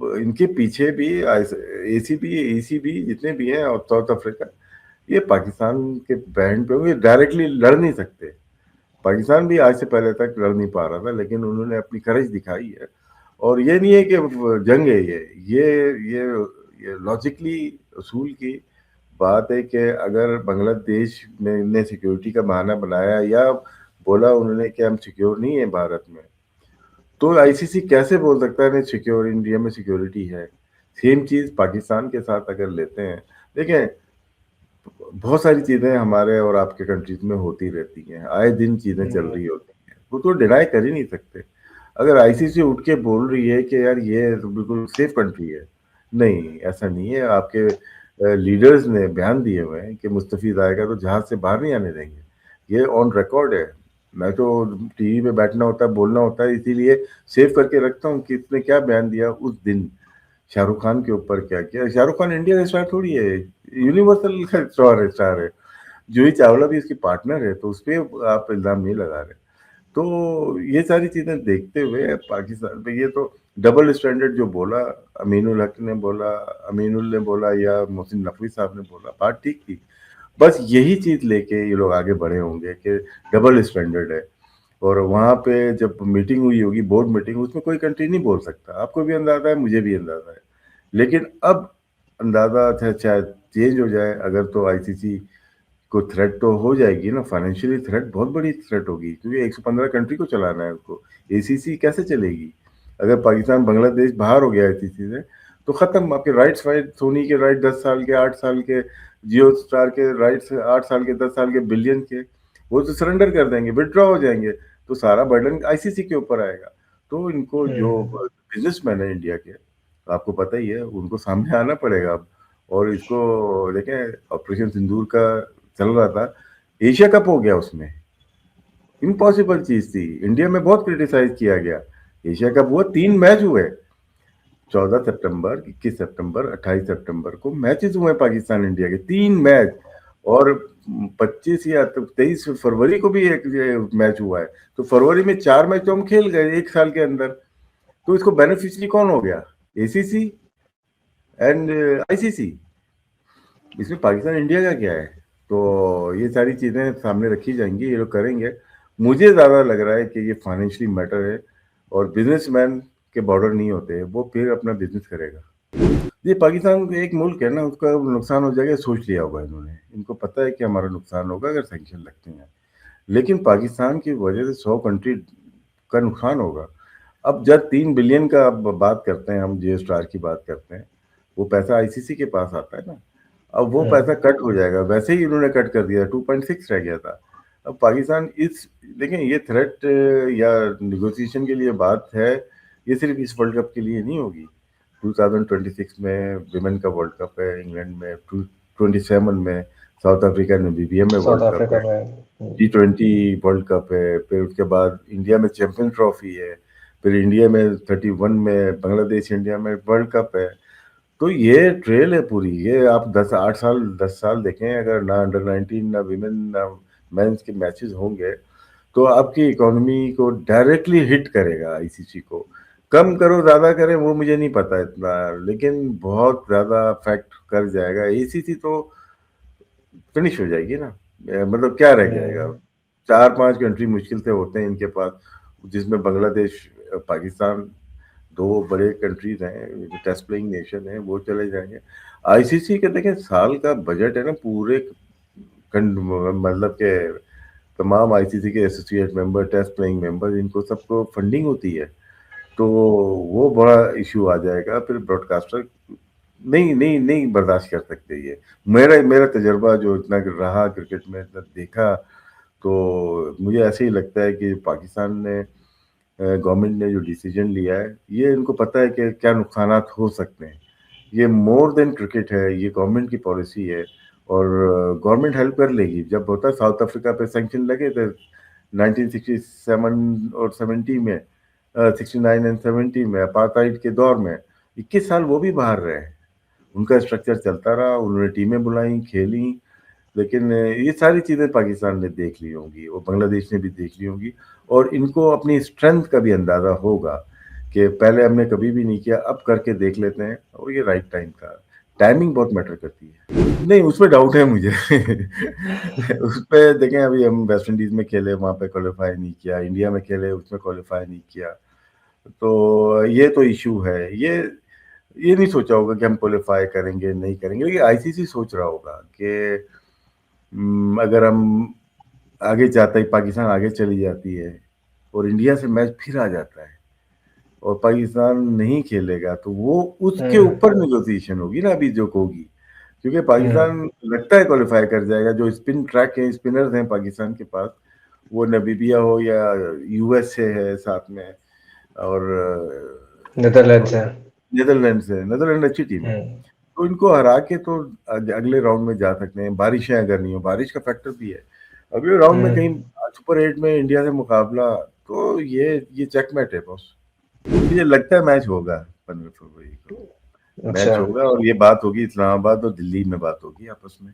ان کے پیچھے بھی ACB جتنے بھی ہیں اور ساؤتھ افریقہ، یہ پاکستان کے بینڈ پہ ڈائریکٹلی لڑ نہیں سکتے. پاکستان بھی آج سے پہلے تک لڑ نہیں پا رہا تھا، لیکن انہوں نے اپنی کرج دکھائی ہے. اور یہ نہیں ہے کہ جنگ ہے، یہ لاجکلی اصول کی بات ہے کہ اگر بنگلہ دیش نے سیکیورٹی کا بہانہ بنایا یا بولا انہوں نے کہ ہم سیکیور نہیں ہیں بھارت میں، تو ICC کیسے بول سکتا ہے نہیں سیکیور، انڈیا میں سیکیورٹی ہے. سیم چیز پاکستان کے ساتھ اگر لیتے ہیں، دیکھیں بہت ساری چیزیں ہمارے اور آپ کے کنٹریز میں ہوتی رہتی ہیں، آئے دن چیزیں چل رہی ہوتی ہیں، وہ تو ڈینائی کر ہی نہیں سکتے. اگر ICC اٹھ کے بول رہی ہے کہ یار یہ بالکل سیف کنٹری ہے، نہیں ایسا نہیں ہے. آپ کے لیڈرز نے بیان دیے ہوئے ہیں کہ مستفید آئے گا تو جہاز سے باہر نہیں آنے دیں گے. یہ آن ریکارڈ ہے. میں تو ٹی وی پہ بیٹھنا ہوتا ہے، بولنا ہوتا ہے، اسی لیے سیو کر کے رکھتا ہوں کہ اس نے کیا بیان دیا اس دن شاہ رخ خان کے اوپر کیا کیا. شاہ رخ خان انڈیا کا اسٹار تھوڑی ہے، یونیورسل کا اسٹار ہے. جوہی چاولہ بھی اس کی پارٹنر ہے، تو اس پہ آپ الزام نہیں لگا رہے. تو یہ ساری چیزیں دیکھتے ہوئے پاکستان پہ یہ تو ڈبل اسٹینڈرڈ جو بولا امین الحق نے بولا، امین ال نے بولا یا محسن نقوی صاحب نے بولا، بات ٹھیک تھی. بس یہی چیز لے کے یہ لوگ آگے بڑھے ہوں گے کہ ڈبل اسٹینڈرڈ ہے. اور وہاں پہ جب میٹنگ ہوئی ہوگی، بورڈ میٹنگ، اس میں کوئی کنٹری نہیں بول سکتا. آپ کو بھی اندازہ ہے، مجھے بھی اندازہ ہے. لیکن اب اندازہ شاید چینج ہو جائے. اگر تو ICC کو تھریٹ تو ہو جائے گی نا، فائنینشیلی تھریٹ بہت بڑی تھریٹ ہوگی، کیونکہ 115 کنٹری کو چلانا ہے اس کو. ACC کیسے چلے گی؟ اگر پاکستان بنگلہ دیش باہر ہو گیا ICC سے تو ختم. آپ کے رائٹس، سونی کے رائٹ 10 سال کے، 8 سال کے، جیو اسٹار کے رائٹس 8 سال کے، 10 سال کے، بلین کے، وہ تو سرنڈر کر دیں گے، وڈرا ہو جائیں گے. تو سارا برڈن ICC کے اوپر آئے گا. تو ان کو جو بزنس مین ہے انڈیا کے، آپ کو پتہ ہی ہے، ان کو سامنے آنا پڑے گا اب. اور اس کو دیکھیں، آپریشن سندور کا چل رہا تھا، ایشیا کپ ہو گیا اس میں. امپاسبل چیز تھی، انڈیا میں بہت کرٹیسائز کیا گیا. ایشیا کپ ہوا، 3 میچ ہوئے، 14 سپٹمبر، 21 سپٹمبر، 28 سپٹمبر کو میچز ہوئے پاکستان انڈیا کے، 3 میچ. اور 25 یا 23 فروری کو بھی ایک میچ ہوا ہے. تو فروری میں 4 میچ تو ہم کھیل گئے ایک سال کے اندر. تو اس کو بینیفیشری کون ہو گیا؟ ACC and ICC. اس میں پاکستان انڈیا کا کیا ہے؟ تو یہ ساری چیزیں سامنے رکھی جائیں گی، یہ لوگ کریں گے. مجھے زیادہ لگ رہا ہے کہ یہ فائنینشلی میٹر ہے، اور بزنس مین کے بارڈر نہیں ہوتے، وہ پھر اپنا بزنس کرے گا. یہ پاکستان ایک ملک ہے نا، اس کا نقصان ہو جائے گا، سوچ لیا ہوگا انہوں نے. ان کو پتہ ہے کہ ہمارا نقصان ہوگا اگر سینکشن لگتے ہیں. لیکن پاکستان کی وجہ سے 100 کنٹری کا نقصان ہوگا. اب جب 3 بلین کا بات کرتے ہیں ہم، جیو اسٹار کی بات کرتے ہیں، وہ پیسہ ICC کے پاس آتا ہے نا. اب وہ پیسہ کٹ ہو جائے گا، ویسے ہی انہوں نے کٹ کر دیا، 2.6 رہ گیا تھا. اب پاکستان دیکھیں یہ تھریٹ یا نیگوسیشن کے لیے بات ہے، یہ صرف اس ورلڈ کپ کے لیے نہیں ہوگی. 2026 میں ویمن کا ورلڈ کپ ہے انگلینڈ میں، 27 میں ساؤتھ افریقہ نمیبیا میں ورلڈ کپ ہے، T20 ورلڈ کپ ہے، پھر اس کے بعد انڈیا میں چیمپئن ٹرافی ہے، پھر انڈیا میں 31 میں بنگلہ دیش انڈیا میں ورلڈ کپ ہے. تو یہ ٹریل ہے پوری. یہ آپ 10 سال دیکھیں، اگر نہ انڈر 19 نہ ویمن نہ مینس کے میچز ہوں گے تو آپ کی اکانومی کو ڈائریکٹلی ہٹ کرے گا. ICC کو کم کرو زیادہ کریں وہ مجھے نہیں پتا اتنا، لیکن بہت زیادہ افیکٹ کر جائے گا. ACC تو فنش ہو جائے گی نا. مطلب کیا رہ جائے گا؟ 4-5 کنٹری مشکل سے ہوتے ہیں ان کے پاس، جس میں بنگلہ دیش، پاکستان، 2 بڑے کنٹریز ہیں، ٹیسٹ پلئنگ نیشن ہیں، وہ چلے جائیں گے. ICC کے دیکھیں سال کا بجٹ ہے نا، پورے مطلب کہ تمام ICC کے ایسوسیٹ ممبر، ٹیسٹ پلئنگ ممبر، ان کو سب کو فنڈنگ ہوتی ہے. تو وہ بڑا ایشو آ جائے گا. پھر براڈ کاسٹر نہیں برداشت کر سکتے. یہ میرا تجربہ جو اتنا رہا کرکٹ میں، اتنا دیکھا، تو مجھے ایسے ہی لگتا ہے کہ پاکستان نے، گورنمنٹ نے جو ڈیسیجن لیا ہے، یہ ان کو پتہ ہے کہ کیا نقصانات ہو سکتے ہیں. یہ مور دین کرکٹ ہے، یہ گورنمنٹ کی پالیسی ہے، اور گورنمنٹ ہیلپ کر لے گی. جب ہوتا ہے ساؤتھ افریقہ پہ سینکشن لگے تھے 1967 اور 70 میں، 69 اینڈ 70 میں، اپارٹائڈ کے دور میں 21 سال وہ بھی باہر رہے. ان کا اسٹرکچر چلتا رہا، انہوں نے ٹیمیں بلائیں، کھیلیں. لیکن یہ ساری چیزیں پاکستان نے دیکھ لی ہوں گی، اور بنگلہ دیش نے بھی دیکھ لی ہوں گی، اور ان کو اپنی اسٹرینتھ کا بھی اندازہ ہوگا کہ پہلے ہم نے کبھی بھی نہیں کیا، اب کر کے دیکھ لیتے ہیں، اور یہ رائٹ ٹائم تھا. ٹائمنگ بہت میٹر کرتی ہے. نہیں اس پہ ڈاؤٹ ہے مجھے. اس پہ دیکھیں ابھی ہم ویسٹ انڈیز میں کھیلے، وہاں پہ کوالیفائی نہیں کیا، انڈیا میں کھیلے اس میں کوالیفائی نہیں کیا، تو یہ تو ایشو ہے. یہ نہیں سوچا ہوگا کہ ہم کوالیفائی کریں گے نہیں کریں گے، لیکن آئی سی سی سوچ رہا ہوگا کہ اگر ہم آگے جاتا ہے، پاکستان آگے چلی جاتی ہے اور انڈیا سے میچ پھر آ جاتا ہے اور پاکستان نہیں کھیلے گا، تو وہ اس کے اوپر نیگوسیشن ہوگی نا ابھی جو ہوگی، کیونکہ پاکستان لگتا ہے کوالیفائی کر جائے گا. جو اسپن ٹریک ہیں، اسپنرز ہیں پاکستان کے پاس، وہ نبیبیا ہو یا یو ایس اے ہے ساتھ میں، اور نیدرلینڈ اچھی ٹیم ہے، تو ان کو ہرا کے تو اگلے راؤنڈ میں جا سکتے ہیں. بارشیں اگر نہیں ہو، بارش کا فیکٹر بھی ہے. اگلے راؤنڈ میں کہیں سپر 8 میں انڈیا سے مقابلہ، تو یہ چیک میٹ ہے باس. مجھے لگتا ہے میچ ہوگا 15 فروری کو میچ ہوگا، اور یہ بات ہوگی اسلام آباد اور دلی میں بات ہوگی آپس میں.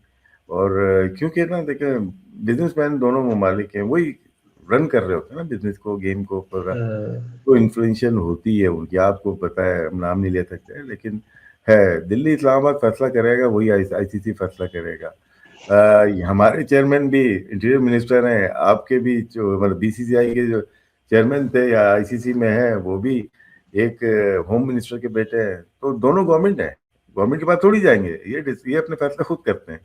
اور کیونکہ نا دیکھیں بزنس مین دونوں ممالک ہیں، وہی رن کر رہے ہوتے ہیں نا بزنس کو، گیم کو پورا، تو انفلوئنشل ہوتی ہے ان کی. آپ کو پتہ ہے، ہم نام نہیں لے سکتے لیکن ہے. دلی اسلام آباد فیصلہ کرے گا، وہی آئی سی سی فیصلہ کرے گا. ہمارے چیئرمین بھی انٹیریئر منسٹر ہیں، آپ کے بھی جو مطلب بی سی سی آئی کے جو چیئرمین تھے یا آئی سی سی میں ہیں، وہ بھی ایک ہوم منسٹر کے بیٹے ہیں. تو دونوں گورنمنٹ ہیں، گورنمنٹ کے پاس تھوڑی جائیں گے، یہ اپنے فیصلہ خود کرتے ہیں.